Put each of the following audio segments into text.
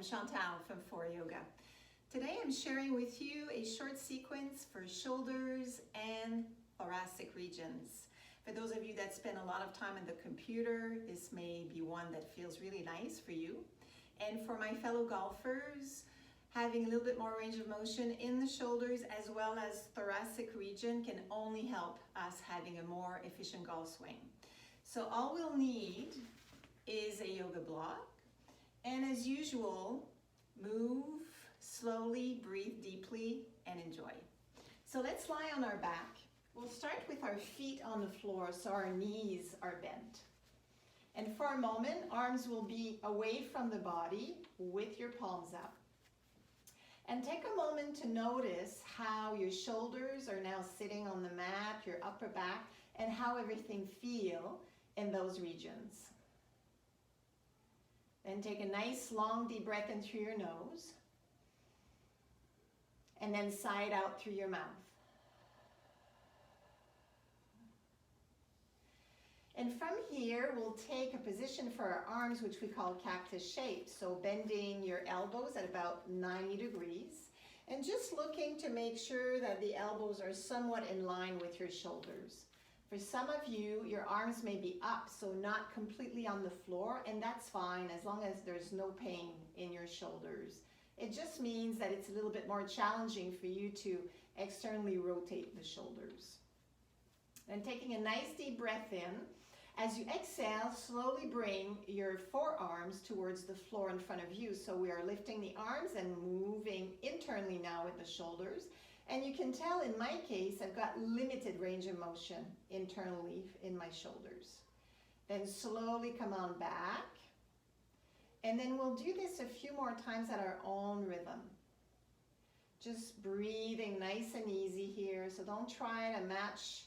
I'm Chantal from Fore Yoga. Today I'm sharing with you a short sequence for shoulders and thoracic regions. For those of you that spend a lot of time on the computer, this may be one that feels really nice for you. And for my fellow golfers, having a little bit more range of motion in the shoulders as well as thoracic region can only help us having a more efficient golf swing. So all we'll need is a yoga block. And as usual, move slowly, breathe deeply, and enjoy. So let's lie on our back. We'll start with our feet on the floor so our knees are bent. And for a moment, arms will be away from the body with your palms up. And take a moment to notice how your shoulders are now sitting on the mat, your upper back, and how everything feels in those regions. Then take a nice long deep breath in through your nose and then sigh it out through your mouth. And from here, we'll take a position for our arms, which we call cactus shape. So bending your elbows at about 90 degrees and just looking to make sure that the elbows are somewhat in line with your shoulders. For some of you, your arms may be up, so not completely on the floor, and that's fine as long as there's no pain in your shoulders. It just means that it's a little bit more challenging for you to externally rotate the shoulders. And taking a nice deep breath in, as you exhale, slowly bring your forearms towards the floor in front of you. So we are lifting the arms and moving internally now with the shoulders. And you can tell in my case, I've got limited range of motion internally in my shoulders. Then slowly come on back. And then we'll do this a few more times at our own rhythm. Just breathing nice and easy here. So don't try to match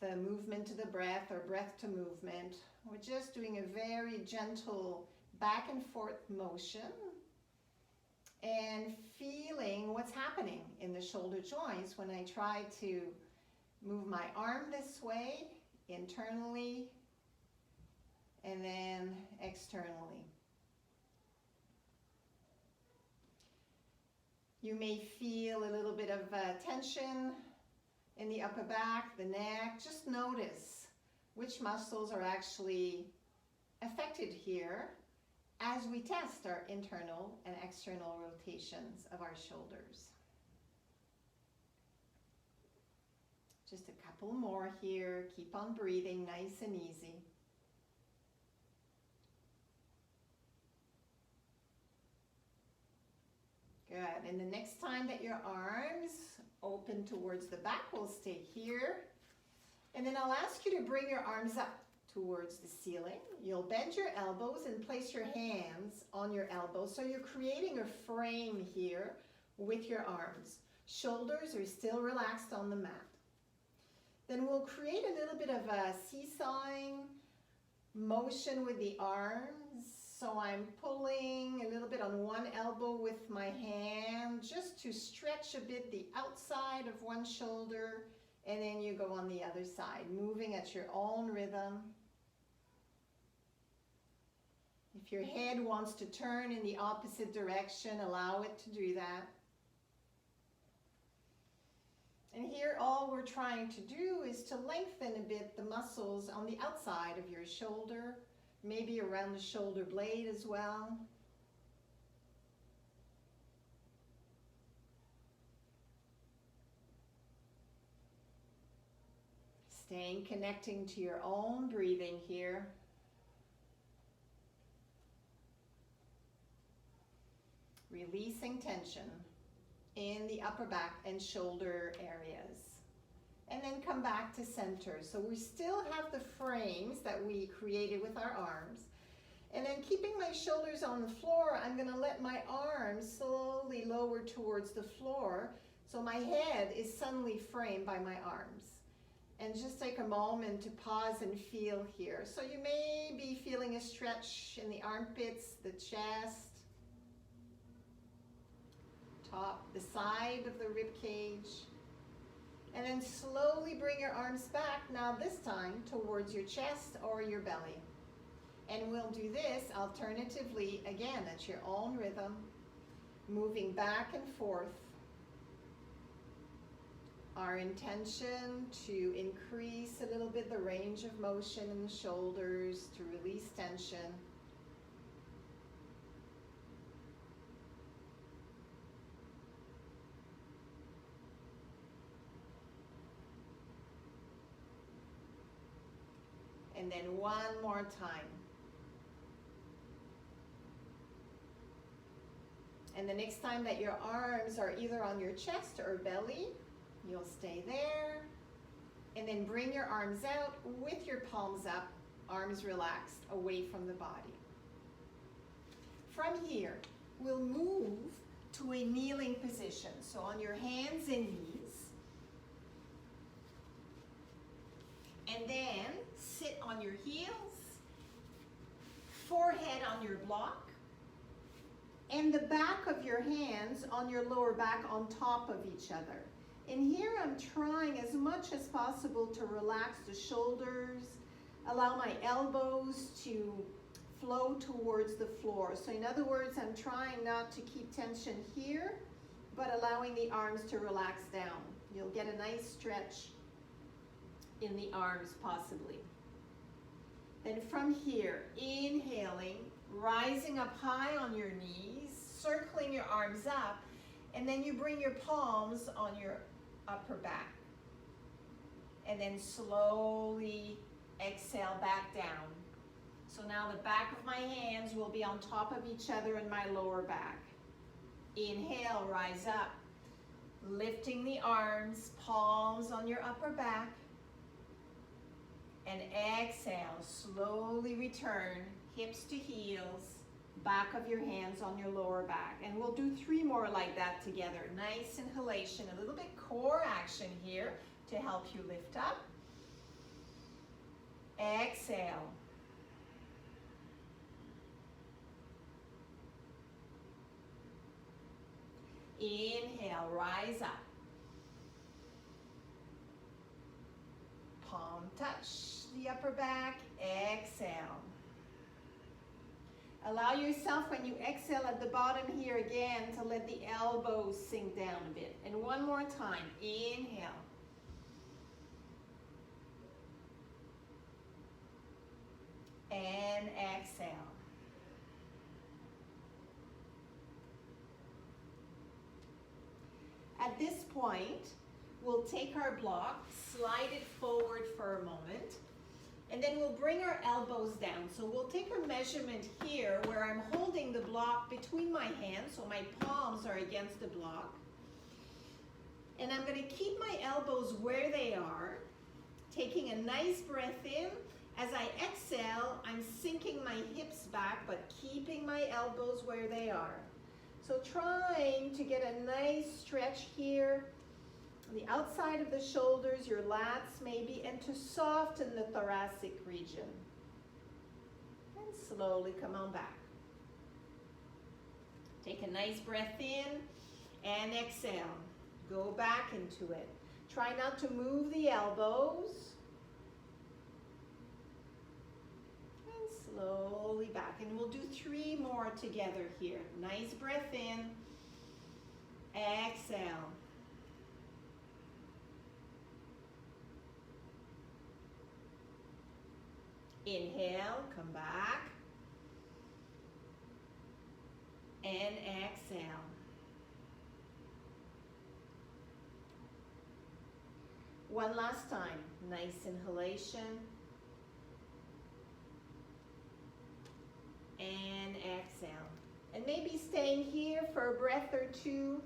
the movement to the breath or breath to movement. We're just doing a very gentle back and forth motion. And feeling what's happening in the shoulder joints when I try to move my arm this way, internally, and then externally. You may feel a little bit of tension in the upper back, the neck. Just notice which muscles are actually affected here as we test our internal and external rotations of our shoulders. Just a couple more here. Keep on breathing nice and easy. Good. And the next time that your arms open towards the back, we'll stay here. And then I'll ask you to bring your arms up towards the ceiling. You'll bend your elbows and place your hands on your elbows. So you're creating a frame here with your arms. Shoulders are still relaxed on the mat. Then we'll create a little bit of a seesawing motion with the arms. So I'm pulling a little bit on one elbow with my hand just to stretch a bit the outside of one shoulder, and then you go on the other side, moving at your own rhythm. If your head wants to turn in the opposite direction, allow it to do that. And here all we're trying to do is to lengthen a bit the muscles on the outside of your shoulder, maybe around the shoulder blade as well. Staying connecting to your own breathing here. Releasing tension in the upper back and shoulder areas. And then come back to center. So we still have the frames that we created with our arms. And then keeping my shoulders on the floor, I'm going to let my arms slowly lower towards the floor so my head is suddenly framed by my arms. And just take a moment to pause and feel here. So you may be feeling a stretch in the armpits, the chest, top, the side of the rib cage. And then slowly bring your arms back, now this time towards your chest or your belly. And we'll do this alternatively, again, at your own rhythm, moving back and forth. Our intention to increase a little bit the range of motion in the shoulders, to release tension. And then one more time. And the next time that your arms are either on your chest or belly, you'll stay there. And then bring your arms out with your palms up, arms relaxed, away from the body. From here, we'll move to a kneeling position. So on your hands and knees. And then sit on your heels, forehead on your block, and the back of your hands on your lower back on top of each other. And here I'm trying as much as possible to relax the shoulders, allow my elbows to flow towards the floor. So in other words, I'm trying not to keep tension here, but allowing the arms to relax down. You'll get a nice stretch in the arms possibly. Then from here, inhaling, rising up high on your knees, circling your arms up, and then you bring your palms on your upper back. And then slowly exhale back down. So now the back of my hands will be on top of each other in my lower back. Inhale, rise up, lifting the arms, palms on your upper back. And exhale, slowly return, hips to heels, back of your hands on your lower back. And we'll do 3 more like that together. Nice inhalation, a little bit core action here to help you lift up. Exhale. Inhale, rise up. Palm touch the upper back, exhale. Allow yourself when you exhale at the bottom here again to let the elbows sink down a bit. And one more time, inhale. And exhale. At this point, we'll take our block, slide it forward for a moment, and then we'll bring our elbows down. So we'll take a measurement here where I'm holding the block between my hands, so my palms are against the block. And I'm going to keep my elbows where they are, taking a nice breath in. As I exhale, I'm sinking my hips back, but keeping my elbows where they are. So trying to get a nice stretch here, the outside of the shoulders, your lats maybe, and to soften the thoracic region. And slowly come on back. Take a nice breath in and exhale. Go back into it. Try not to move the elbows. And slowly back. And we'll do 3 more together here. Nice breath in. Exhale. Inhale, come back, and exhale. One last time, nice inhalation, and exhale. And maybe staying here for a breath or 2.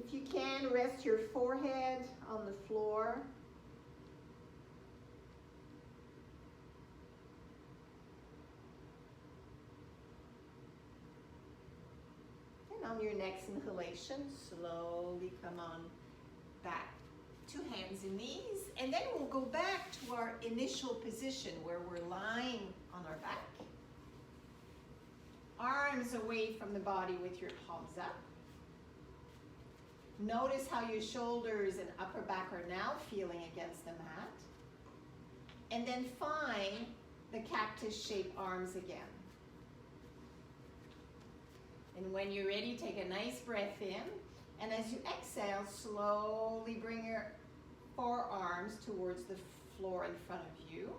If you can, rest your forehead on the floor. On your next inhalation, slowly come on back to hands and knees, and then we'll go back to our initial position where we're lying on our back. Arms away from the body with your palms up. Notice how your shoulders and upper back are now feeling against the mat. And then find the cactus shape arms again. And when you're ready, take a nice breath in. And as you exhale, slowly bring your forearms towards the floor in front of you.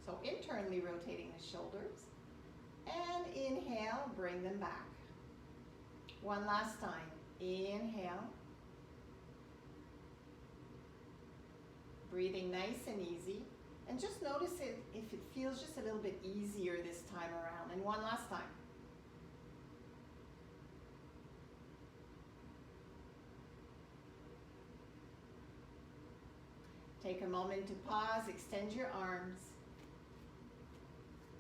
So internally rotating the shoulders. And inhale, bring them back. One last time. Inhale. Breathing nice and easy. And just notice if it feels just a little bit easier this time around. And one last time. Take a moment to pause, extend your arms.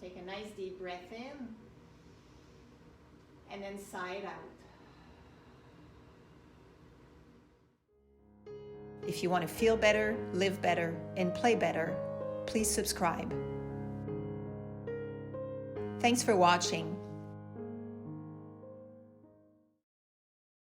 Take a nice deep breath in. And then sigh it out. If you want to feel better, live better, and play better, please subscribe. Thanks for watching.